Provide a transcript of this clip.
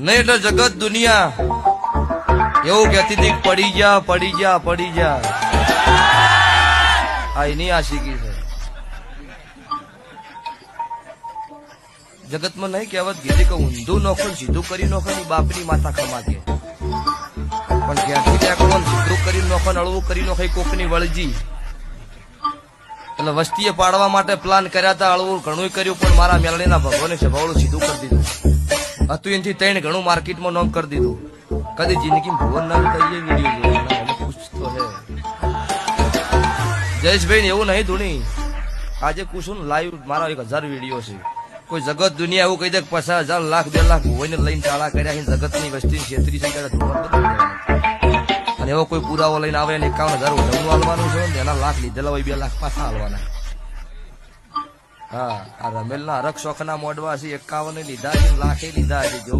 નહીં એટલે જગત દુનિયા એવું કહેતી હતી પડી જા પડી જા પડી જા. આ એની આશિકી છે. જગતમાં નહીં કહેવત કીધી કે ઊંધું નોખો સીધું કરી નોખો ની બાપની માતા ખમાકે, પણ ક્યાંથી ત્યાં સીધું કરી નોખો અળવું કરી નોખે કોકની વળજી. એટલે વસ્તીએ પાડવા માટે પ્લાન કર્યા હતા, અળવું ઘણું કર્યું, પણ મારા મેલડીના ભગવાને સ્વભાવડું સીધું કરી દીધું હતું. એનાથી ત્રણ ઘણું માર્કેટમાં નોમ કરી દીધું. કદી જિંદગી ભુવન ના કહીએ વિડીયો પૂછતો હે જયેશભાઈ એવું નહીં ધૂણી. આજે કુશું લાઈવ મારા 1000 વિડીયો છે. કોઈ જગત દુનિયા એવું કહી દે 50,000 લાખ 2 લાખ ભુવને લઈને ચાળા કર્યા જગત ની વસ્તી છેતરી છે. અને એવો કોઈ પુરાવો લઈને આવે ને 51,000 ઊંધું હાલવાનું છે ને એના લાખ લીધેલા હોય 2 લાખ પાછા હાલવાના. હા, આ રમેલ ના હરક શોખ ના મોડવા છે 51 લીધા છે, લાખે લીધા છે. જો